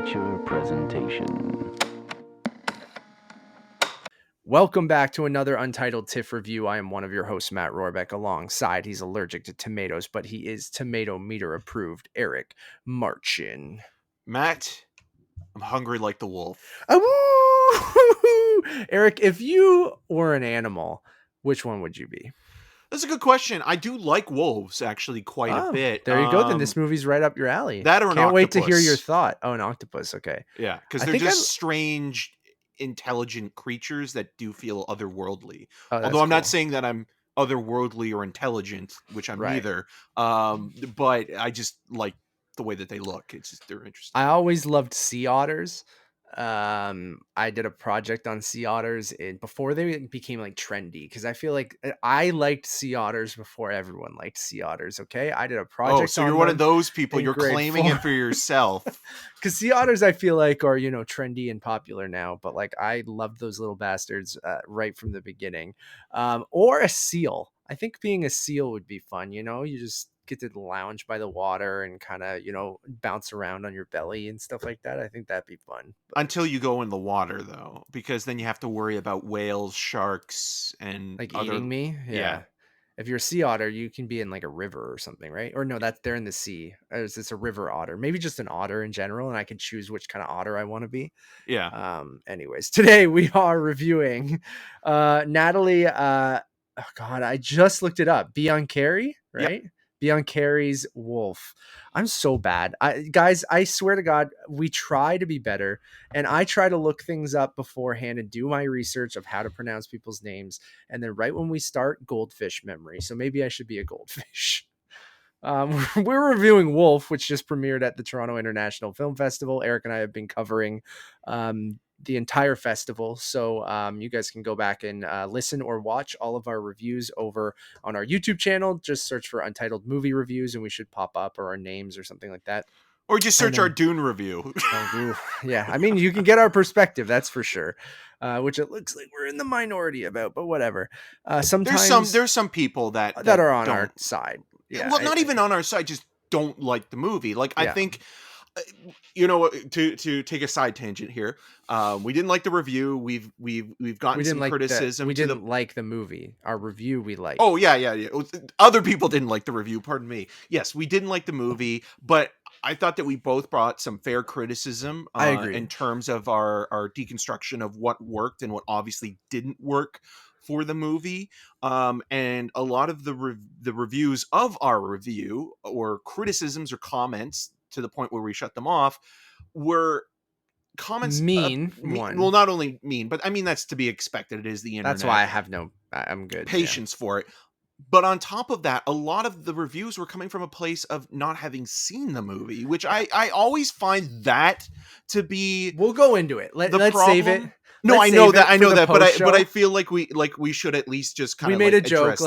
feature presentation. Welcome back to another Untitled TIFF review. I am one of your hosts, Matt Rohrbeck. Alongside, he's allergic to tomatoes, but he is tomato meter approved, Eric Marchin. Matt, I'm hungry like the wolf. Eric, if you were an animal, which one would you be? That's a good question. I do like wolves actually quite a bit. There you go. Then this movie's right up your alley. That or an Can't wait to hear octopus. your thought. Oh, an octopus. Okay. Yeah, because they're just strange, intelligent creatures that do feel otherworldly. Although I'm not saying that I'm otherworldly or intelligent, which I'm neither. But I just like the way that they look. It's just, they're interesting. I always loved sea otters. I did a project on sea otters before they became like trendy, because I feel like I liked sea otters before everyone liked sea otters. Okay, I did a project. Oh, so you're one of those people. You're claiming it for yourself. Because sea otters, I feel like, are trendy and popular now, but like I loved those little bastards right from the beginning. Or a seal. I think being a seal would be fun. You just get to lounge by the water and kind of bounce around on your belly and stuff like that. I think that'd be fun. Until you go in the water, though, because then you have to worry about whales, sharks, and like eating me. Yeah. If you're a sea otter, you can be in like a river or something, right? Or no, they're in the sea. It's a river otter, maybe just an otter in general, and I can choose which kind of otter I want to be. Yeah. Anyways, today we are reviewing Natalie. Oh God, I just looked it up. Biancheri, right? Yep. Biancheri's Wolf. I'm so bad. Guys, I swear to God, we try to be better. And I try to look things up beforehand and do my research of how to pronounce people's names. And then right when we start, goldfish memory. So maybe I should be a goldfish. We're reviewing Wolf, which just premiered at the Toronto International Film Festival. Eric and I have been covering the entire festival, so you guys can go back and listen or watch all of our reviews over on our YouTube channel. Just search for Untitled Movie Reviews and we should pop up, or our names or something like that. Or just search our Dune review. Yeah, I mean, you can get our perspective, that's for sure, which it looks like we're in the minority about, but whatever. Sometimes there's some people that are on our side. Yeah, well, not even on our side, just don't like the movie. Like, I think, to take a side tangent here, we didn't like the review. We've gotten some criticism. We didn't like the movie. Our review we liked. Oh yeah. Other people didn't like the review. Pardon me. Yes, we didn't like the movie, but I thought that we both brought some fair criticism. I agree. In terms of our deconstruction of what worked and what obviously didn't work for the movie, and a lot of the reviews of our review, or criticisms or comments to the point where we shut them off, were comments well, not only mean, but I mean that's to be expected. It is the internet. That's why I'm good patience for it. But on top of that, a lot of the reviews were coming from a place of not having seen the movie, which I always find that to be. We'll go into it. Let's save it. No, I know that, but I feel like we should at least just kind of. We made a joke.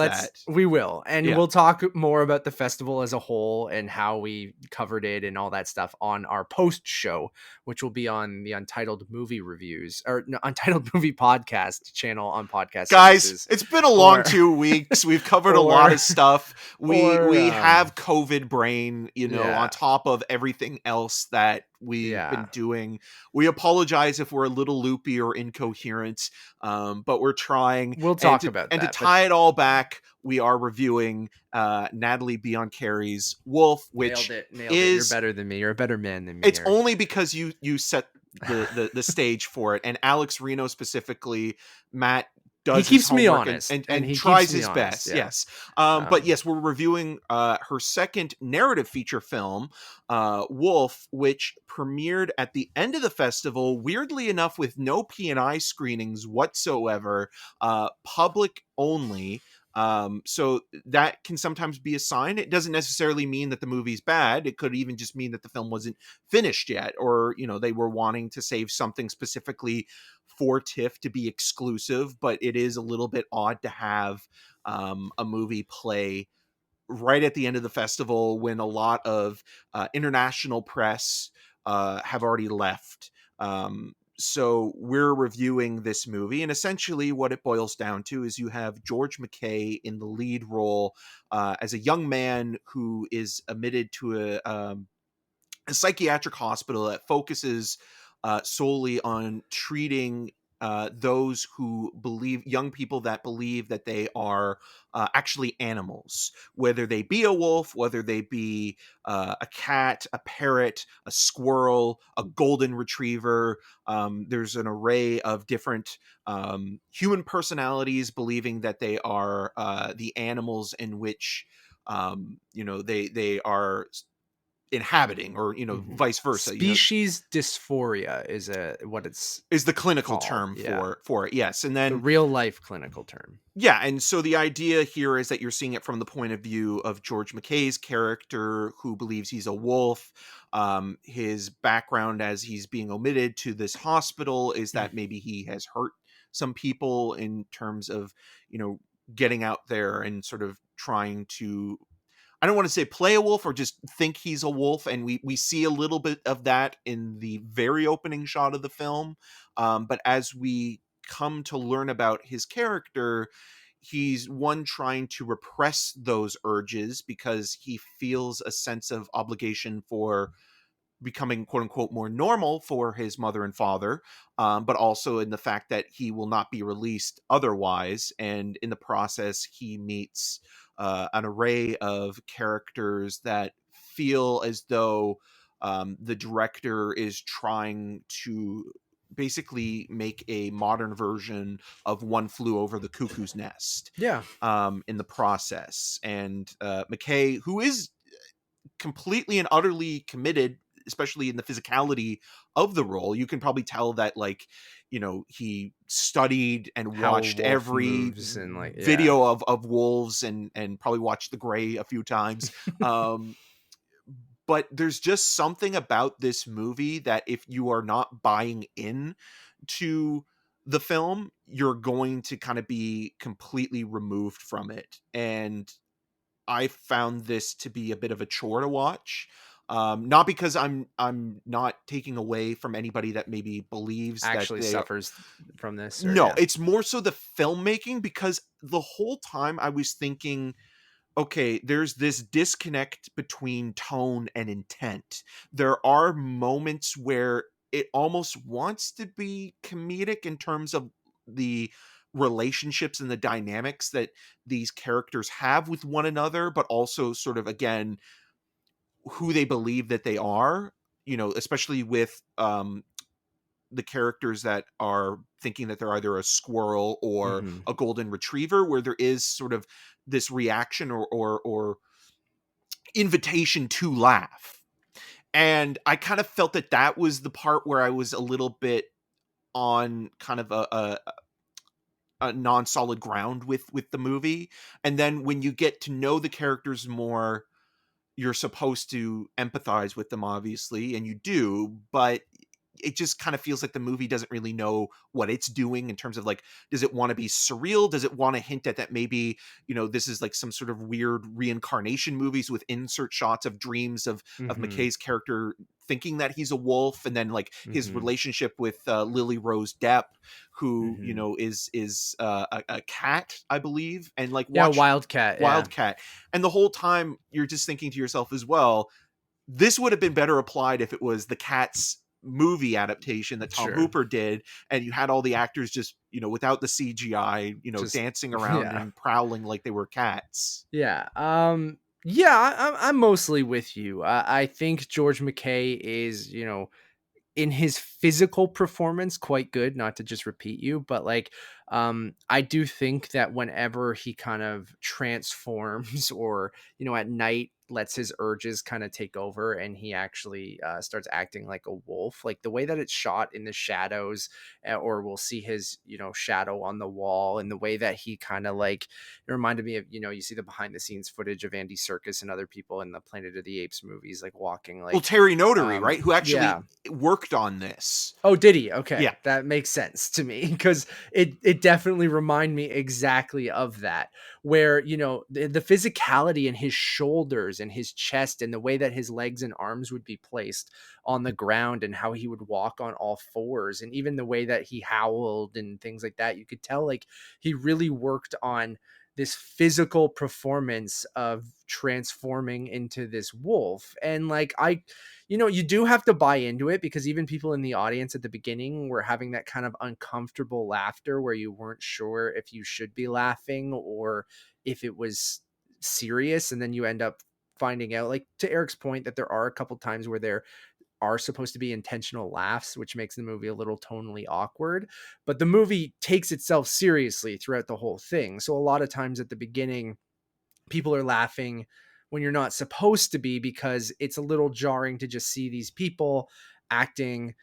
We will, and we'll talk more about the festival as a whole and how we covered it and all that stuff on our post show, which will be on the Untitled Movie Reviews or Untitled Movie Podcast channel on podcast. Guys, services. It's been a long 2 weeks. We've covered a lot of stuff. We have COVID brain, on top of everything else that we've been doing. We apologize if we're a little loopy or incoherent, but we're trying. We'll talk about that. And to tie it all back, we are reviewing Natalie Biancheri's Wolf, which Nailed it. You're better than me. You're a better man than me. It's only because you set the stage for it, and Alex Reno specifically, Matt does. He keeps me honest and he tries his best. Yeah. Yes. But yes, we're reviewing her second narrative feature film, Wolf, which premiered at the end of the festival, weirdly enough, with no P&I screenings whatsoever, public only. So that can sometimes be a sign. It doesn't necessarily mean that the movie's bad. It could even just mean that the film wasn't finished yet, or they were wanting to save something specifically for TIFF to be exclusive. But it is a little bit odd to have a movie play right at the end of the festival when a lot of international press have already left. So we're reviewing this movie, and essentially what it boils down to is you have George McKay in the lead role as a young man who is admitted to a psychiatric hospital that focuses solely on treating those who believe, young people that believe that they are actually animals, whether they be a wolf, whether they be a cat, a parrot, a squirrel, a golden retriever. There's an array of different human personalities believing that they are the animals in which they are inhabiting, or vice versa, Species dysphoria is what it's is the clinical called. term Yeah. for it. Yes. And The then real life clinical term. yeah, and so the idea here is that you're seeing it from the point of view of George McKay's character, who believes he's a wolf. His background, as he's being omitted to this hospital, is that maybe he has hurt some people in terms of, getting out there and sort of trying to, I don't want to say play a wolf, or just think he's a wolf. And we see a little bit of that in the very opening shot of the film. But as we come to learn about his character, he's one trying to repress those urges because he feels a sense of obligation for becoming quote unquote more normal for his mother and father, but also in the fact that he will not be released otherwise. And in the process, he meets an array of characters that feel as though the director is trying to basically make a modern version of One Flew Over the Cuckoo's Nest. Yeah. In the process. And McKay, who is completely and utterly committed, especially in the physicality of the role. You can probably tell that, like, he studied and How a watched wolf every moves and video of wolves, and probably watched The Gray a few times. But there's just something about this movie that if you are not buying in to the film, you're going to kind of be completely removed from it. And I found this to be a bit of a chore to watch. Not because I'm not taking away from anybody that maybe believes that actually they are. suffers from this, or No, it's more so the filmmaking, because the whole time I was thinking, okay, there's this disconnect between tone and intent. There are moments where it almost wants to be comedic in terms of the relationships and the dynamics that these characters have with one another, but also sort of, again, who they believe that they are, especially with the characters that are thinking that they're either a squirrel or Mhm. a golden retriever, where there is sort of this reaction or invitation to laugh. And I kind of felt that that was the part where I was a little bit on kind of a non-solid ground with the movie. And then when you get to know the characters more, you're supposed to empathize with them, obviously, and you do, but it just kind of feels like the movie doesn't really know what it's doing in terms of, like, does it want to be surreal? Does it want to hint at that maybe, this is like some sort of weird reincarnation movies with insert shots of dreams of Mhm. McKay's character thinking that he's a wolf, and then like his Mhm. relationship with Lily Rose Depp, who Mhm. is a cat, I believe, and like Yeah, watch Wildcat, yeah. Wildcat. And the whole time you're just thinking to yourself as well, this would have been better applied if it was the Cats movie adaptation that Tom Sure. Hooper did, and you had all the actors just, without the CGI, Just dancing around yeah. and prowling like they were cats. Yeah. Yeah, I'm mostly with you. I think George McKay is, in his physical performance quite good, not to just repeat you, but like I do think that whenever he kind of transforms or at night lets his urges kind of take over and he actually starts acting like a wolf, like the way that it's shot in the shadows, or we'll see his shadow on the wall, and the way that he kind of like, it reminded me of, you see the behind the scenes footage of Andy Serkis and other people in the Planet of the Apes movies, like walking Well, like Terry Notary, right, who actually yeah. worked on this. Oh, did he? Okay. Yeah. That makes sense to me because it definitely remind me exactly of that, where, the physicality in his shoulders and his chest and the way that his legs and arms would be placed on the ground and how he would walk on all fours, and even the way that he howled and things like that. You could tell like he really worked on this physical performance of transforming into this wolf. And like, you do have to buy into it, because even people in the audience at the beginning were having that kind of uncomfortable laughter where you weren't sure if you should be laughing or if it was serious. And then you end up finding out, like to Eric's point, that there are a couple times where there are supposed to be intentional laughs, which makes the movie a little tonally awkward. But the movie takes itself seriously throughout the whole thing. So a lot of times at the beginning, people are laughing when you're not supposed to be, because it's a little jarring to just see these people acting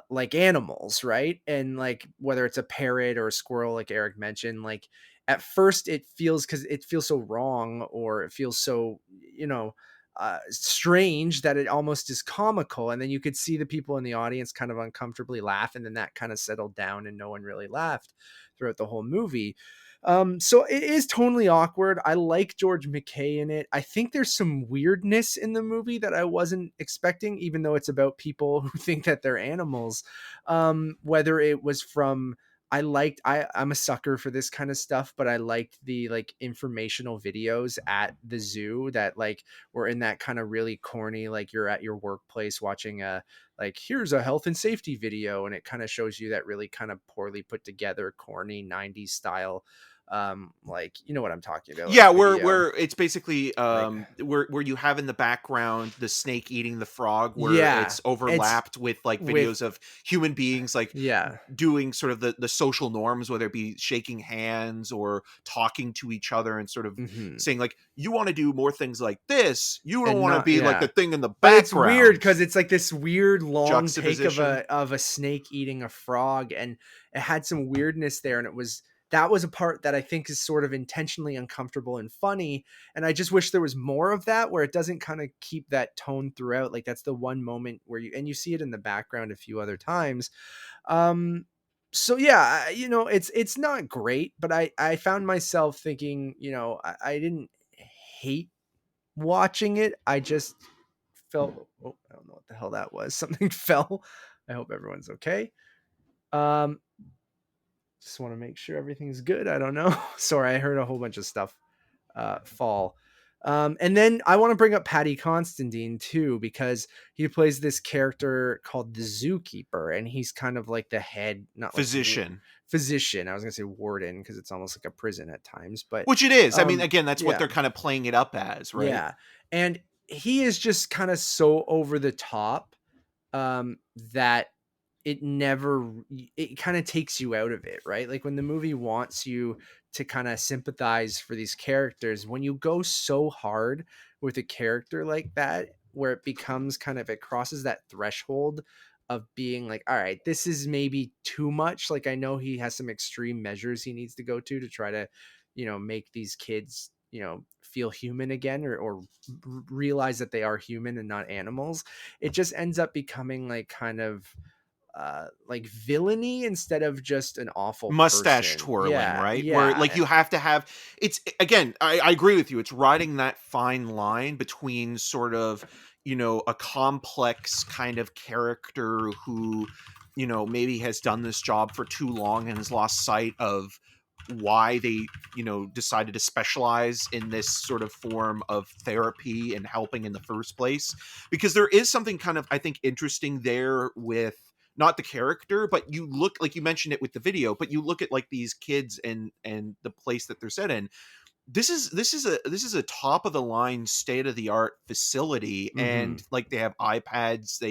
like animals, right? And like, whether it's a parrot or a squirrel, like Eric mentioned, like at first it feels, because it feels so wrong, or it feels so, strange, that it almost is comical. And then you could see the people in the audience kind of uncomfortably laugh, and then that kind of settled down and no one really laughed throughout the whole movie. So it is totally awkward. I like George McKay in it. I think there's some weirdness in the movie that I wasn't expecting, even though it's about people who think that they're animals. Whether it was from, I'm a sucker for this kind of stuff, but I liked the like informational videos at the zoo that like were in that kind of really corny, like you're at your workplace watching a, like, here's a health and safety video, and it kind of shows you that really kind of poorly put together, corny 90s style, like, you know what I'm talking about, like Yeah, video. where it's basically Like, where you have in the background the snake eating the frog, where yeah, it's it's overlapped with like with, videos of human beings like yeah. doing sort of the social norms, whether it be shaking hands or talking to each other and sort of Mhm. saying like, you want to do more things like this, you don't And want to not, be like the yeah. thing in the But it's weird background. because it's like this weird long take of Juxtaposition. a snake eating a frog, and it had some weirdness there, and that was a part that I think is sort of intentionally uncomfortable and funny. And I just wish there was more of that, where it doesn't kind of keep that tone throughout. Like, that's the one moment where you see it in the background a few other times. Um, so yeah, it's not great, but I found myself thinking, I didn't hate watching it. I just felt, oh, I don't know what the hell that was. Something fell. I hope everyone's okay. Um, just want to make sure everything's good. I don't know. Sorry, I heard a whole bunch of stuff fall. And then I want to bring up Paddy Constantine too, because he plays this character called the Zookeeper, and he's kind of like the head, not like Physician. physician. I was gonna say warden, because it's almost like a prison at times, but Which it is. I mean, again, that's what yeah, they're kind of playing it up as, right? yeah. And he is just kind of so over the top, that it kind of takes you out of it, right? Like, when the movie wants you to kind of sympathize for these characters, when you go so hard with a character like that, where it becomes kind of, it crosses that threshold of being like, all right, this is maybe too much. Like, I know he has some extreme measures he needs to go to try to, make these kids, feel human again, or realize that they are human and not animals. It just ends up becoming like kind of like villainy instead of just an awful Mustache person. twirling, Yeah, right? Where like yeah. you have to have it's again, I agree with you. It's riding that fine line between sort of, a complex kind of character who, maybe has done this job for too long and has lost sight of why they, decided to specialize in this sort of form of therapy and helping in the first place. Because there is something kind of, I think, interesting there with not the character, but you look like you mentioned it with the video, but you look at like these kids and the place that they're set in. This is a top of the line, state of the art facility, Hmm. and like they have iPads.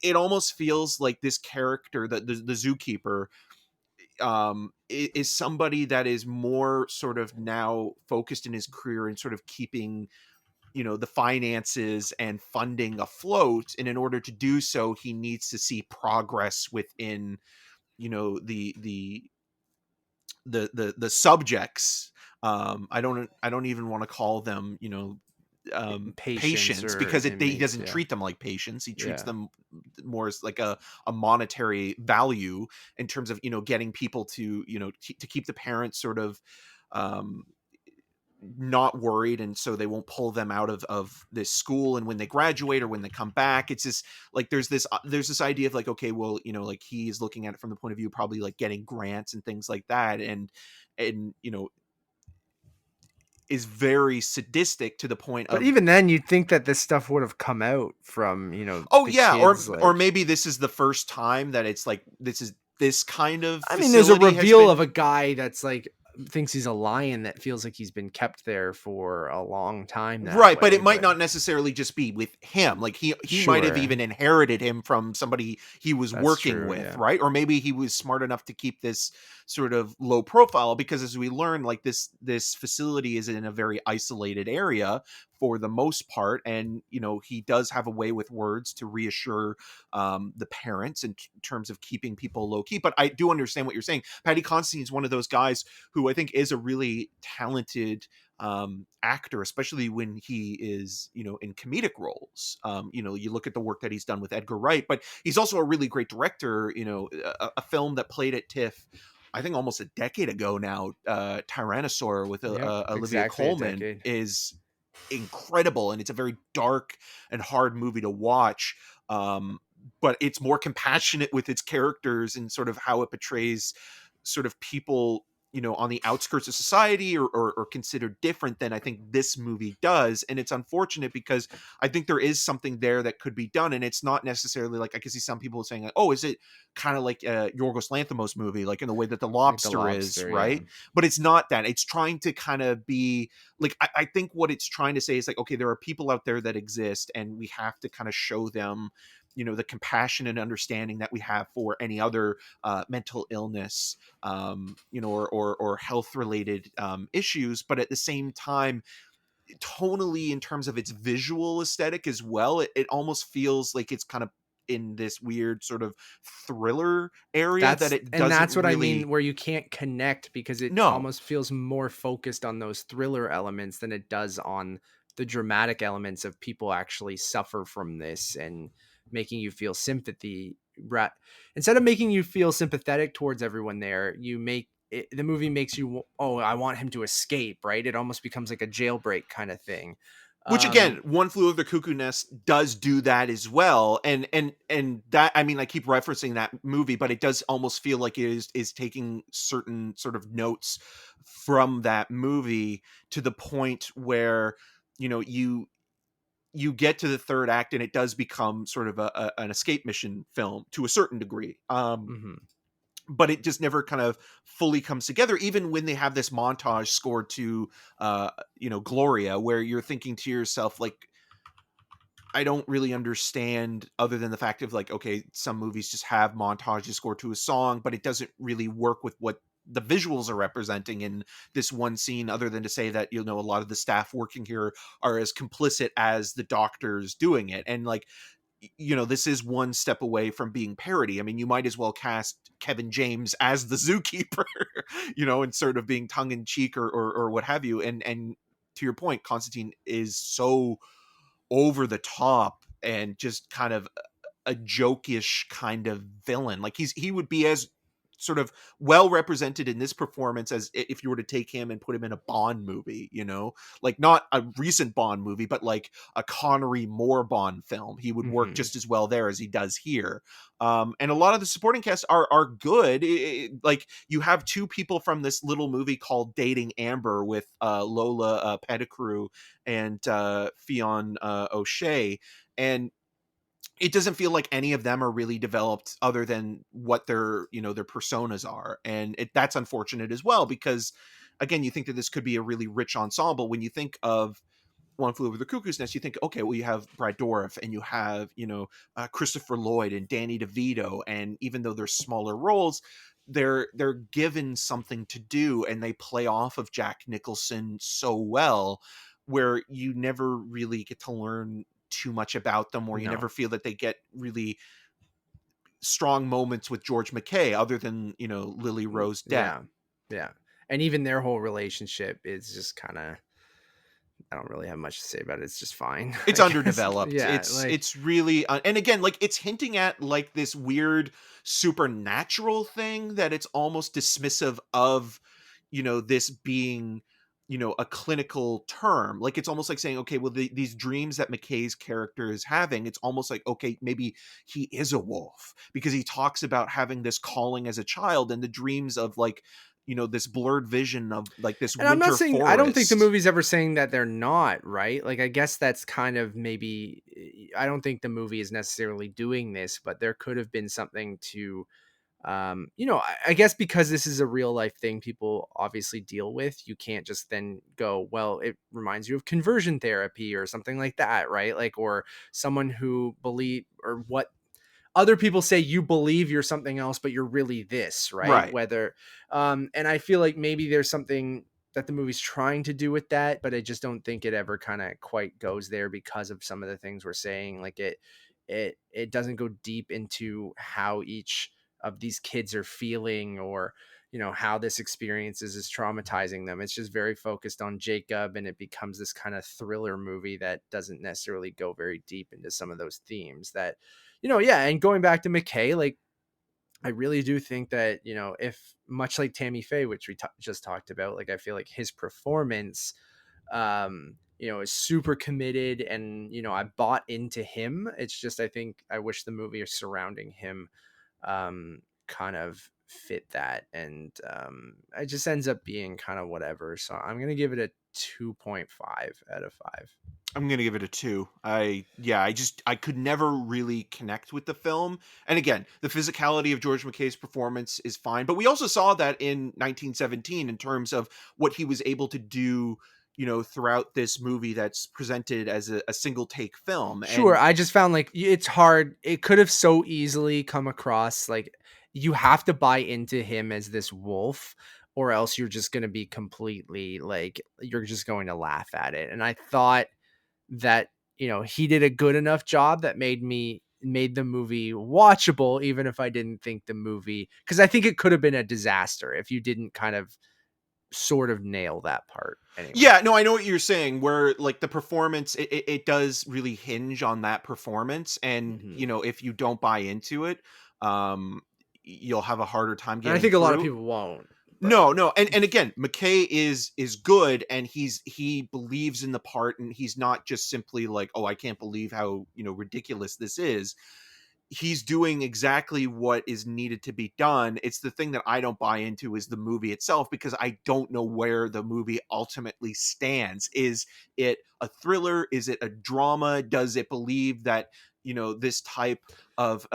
It almost feels like this character, the zookeeper, is somebody that is more sort of now focused in his career and sort of keeping, the finances and funding afloat, and in order to do so he needs to see progress within, the subjects. I don't even want to call them, Patience patients, or because he inmates. doesn't Yeah, treat them like patients. He treats yeah. them more as like a monetary value, in terms of, getting people to, to keep the parents sort of, um not worried, and so they won't pull them out of this school, and when they graduate or when they come back, it's just like there's this idea of like, okay, well, like he's looking at it from the point of view probably like getting grants and things like that, and is very sadistic to the point But of, even then, you'd think that this stuff would have come out from, oh the yeah, kids, or like, maybe this is the first time that it's like this kind of I mean, there's a facility has reveal been. of a guy that's like thinks he's a lion that feels like he's been kept there for a long time that Right, but way, it might but not necessarily just be with him. Like he might have sure. even inherited him from somebody he was That's working true, with, yeah. right? Or maybe he was smart enough to keep this sort of low profile, because as we learn, like this facility is in a very isolated area for the most part, and he does have a way with words to reassure the parents in terms of keeping people low key. But I do understand what you're saying. Patty Constantine is one of those guys who I think is a really talented actor, especially when he is in comedic roles. You look at the work that he's done with Edgar Wright, but he's also a really great director. A film that played at TIFF, I think almost a decade ago now, Tyrannosaur with Yep, Olivia exactly a Colman, decade. is incredible, and it's a very dark and hard movie to watch. But it's more compassionate with its characters and sort of how it portrays sort of people on the outskirts of society, or considered different than I think this movie does. And it's unfortunate because I think there is something there that could be done, and it's not necessarily like, I can see some people saying like, oh, is it kind of like a Yorgos Lanthimos movie, like in the way that The Like The Lobster is, Lobster, yeah. right? But it's not that. It's trying to kind of be like, I think what it's trying to say is like, okay, there are people out there that exist, and we have to kind of show them the compassion and understanding that we have for any other mental illness, or health related issues. But at the same time, tonally, in terms of its visual aesthetic as well, it almost feels like it's kind of in this weird sort of thriller area that it doesn't That's what I really. mean, where you can't connect because it No. almost feels more focused on those thriller elements than it does on the dramatic elements of people actually suffer from this and making you feel sympathy. Instead of making you feel sympathetic towards everyone there, the movie makes you, oh, I want him to escape, right? It almost becomes like a jailbreak kind of thing. Which again, One Flew Over the Cuckoo Nest does do that as well, and that, I mean, I keep referencing that movie, but it does almost feel like it is taking certain sort of notes from that movie, to the point where you get to the third act, and it does become sort of an escape mission film to a certain degree. Mhm. But it just never kind of fully comes together, even when they have this montage scored to Gloria, where you're thinking to yourself like, I don't really understand, other than the fact of like, okay, some movies just have montages scored to a song, but it doesn't really work with what the visuals are representing in this one scene, other than to say that a lot of the staff working here are as complicit as the doctors doing it. And like, this is one step away from being parody. I mean, you might as well cast Kevin James as the zookeeper, and sort of being tongue in cheek, or what have you. And to your point, Constantine is so over the top and just kind of a jokish kind of villain. Like he would be as sort of well represented in this performance as if you were to take him and put him in a Bond movie, like not a recent Bond movie, but like a Connery Moore Bond film. He would work Mhm. just as well there as he does here. And a lot of the supporting cast are good. Like you have two people from this little movie called Dating Amber with Lola Pettigrew and Fionn O'Shea, and it doesn't feel like any of them are really developed other than what their personas are. And that's unfortunate as well, because again, you think that this could be a really rich ensemble. When you think of One Flew Over the Cuckoo's Nest, you think, okay, well, you have Brad Dourif, and you have Christopher Lloyd and Danny DeVito, and even though they're smaller roles, they're given something to do, and they play off of Jack Nicholson so well, where you never really get to learn too much about them, or you No. never feel that they get really strong moments with George McKay, other than Lily Rose Depp. Yeah. Yeah. And even their whole relationship is just kind of, I don't really have much to say about it. It's just fine, It's I guess. underdeveloped. Yeah, It's like, it's really and again, like, it's hinting at like this weird supernatural thing that it's almost dismissive of, this being, a clinical term. Like, it's almost like saying, okay, well, these dreams that McKay's character is having, it's almost like, okay, maybe he is a wolf, because he talks about having this calling as a child, and the dreams of like this blurred vision of like this And I'm not winter saying, I don't think the forest. movie's ever saying that they're not, right? Like, I guess that's kind of maybe, I don't think the movie is necessarily doing this, but there could have been something to, I guess because this is a real life thing people obviously deal with, you can't just then go, well, it reminds you of conversion therapy or something like that, right? Like, or someone who believe, or what other people say, you believe you're something else, but you're really this, right? Right. Whether, and I feel like maybe there's something that the movie's trying to do with that, but I just don't think it ever kind of quite goes there because of some of the things we're saying. Like it doesn't go deep into how each of these kids are feeling, or how this experience is traumatizing them. It's just very focused on Jacob, and it becomes this kind of thriller movie that doesn't necessarily go very deep into some of those themes that, yeah. And going back to McKay, like, I really do think that, if much like Tammy Faye, which we just talked about, like, I feel like his performance, is super committed, and, I bought into him. It's just, I think I wish the movie surrounding him, kind of fit that. And, it just ends up being kind of whatever. So I'm going to give it a 2.5 out of 5. I'm gonna give it a 2. I could never really connect with the film. And again, the physicality of George McKay's performance is fine, but we also saw that in 1917 in terms of what he was able to do, throughout this movie that's presented as a single take film. Sure, And I just found, like, it's hard. It could have so easily come across like you have to buy into him as this wolf, or else you're just going to be completely, like, you're just going to laugh at it. And I thought that, he did a good enough job that made the movie watchable, even if I didn't think the movie, because I think it could have been a disaster if you didn't kind of sort of nail that part anyway. yeah, no, I know what you're saying. Where like the performance, it does really hinge on that performance, and Hmm. if you don't buy into it, um, you'll have a harder time And I getting think a lot of through. people won't, but No, and again, McKay is good, and he believes in the part, and he's not just simply like, oh, I can't believe how ridiculous this is. He's doing exactly what is needed to be done. It's the thing that I don't buy into is the movie itself, because I don't know where the movie ultimately stands. Is it a thriller? Is it a drama? Does it believe that this type of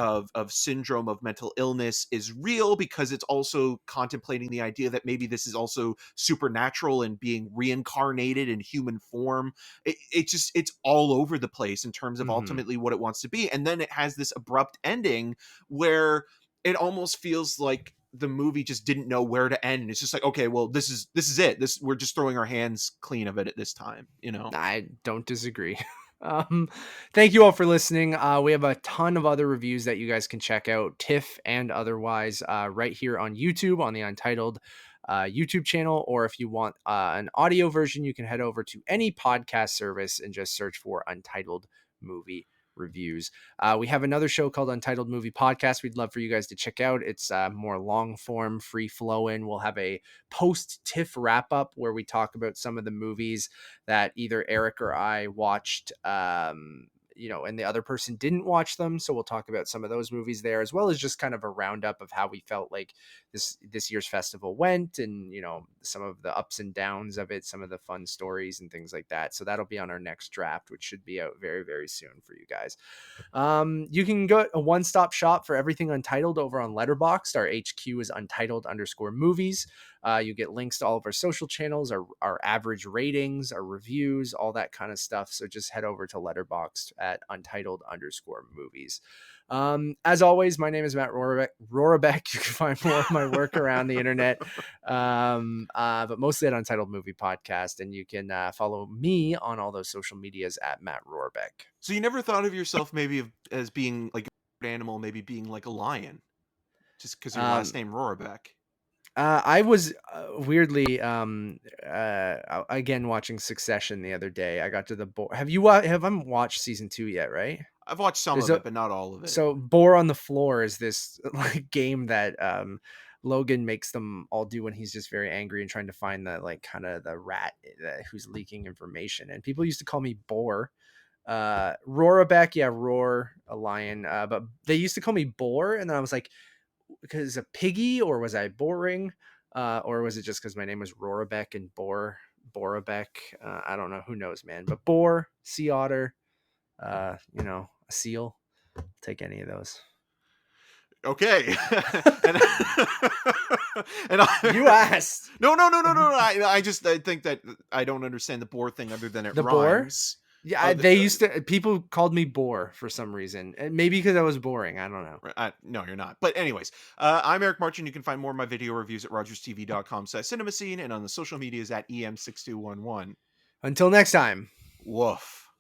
syndrome of mental illness is real, because it's also contemplating the idea that maybe this is also supernatural and being reincarnated in human form? It's all over the place in terms of mhm. ultimately what it wants to be. And then it has this abrupt ending where it almost feels like the movie just didn't know where to end, and it's just like, okay, well, this is it, we're just throwing our hands clean of it at this time. I don't disagree. um, Thank you all for listening. We have a ton of other reviews that you guys can check out, TIFF and otherwise, right here on YouTube on the Untitled YouTube channel. Or if you want an audio version, you can head over to any podcast service and just search for Untitled Movie Reviews. We have another show called Untitled Movie Podcast. We'd love for you guys to check out. It's more long form, free flowing. We'll have a post TIFF wrap up where we talk about some of the movies that either Eric or I watched, and the other person didn't watch them. So we'll talk about some of those movies there, as well as just kind of a roundup of how we felt like this year's festival went, and some of the ups and downs of it, some of the fun stories and things like that. So that'll be on our next draft, which should be out very, very soon for you guys. You can go a one-stop shop for everything Untitled over on Letterboxd. Our HQ is Untitled_movies. You get links to all of our social channels, our average ratings, our reviews, all that kind of stuff. So just head over to Letterboxd at Untitled_movies. As always, my name is Matt Rorabeck. You can find more of my work around the internet, but mostly at Untitled Movie Podcast. And you can follow me on all those social medias at Matt Rorabeck. So you never thought of yourself maybe as being like an animal, maybe being like a lion, just because your last Um, name Rorabeck? I was weirdly again watching Succession the other day. I got to the have you haven't watched season 2 yet, right? I've watched some There's of a it, but not all of it. So Boar on the Floor is this like game that Logan makes them all do when he's just very angry and trying to find the, like, kind of the rat who's leaking information. And people used to call me Boar. Rorabeck, yeah, roar, a lion. But they used to call me Boar, and then I was like, because a piggy, or was I boring? or was it just because my name was Rorabek and Borabek? I don't know. Who knows, man? But boar, sea otter, you know, a seal. I'll take any of those. Okay. and You asked. No. I think that I don't understand the boar thing other than it The boar? rhymes. Yeah, they used to. People called me Boar for some reason. Maybe because I was boring. I don't know. No, you're not. But anyways, I'm Eric Marchin. You can find more of my video reviews at rogerstv.com/cinemascene and on the social medias at em6211. Until next time. Woof.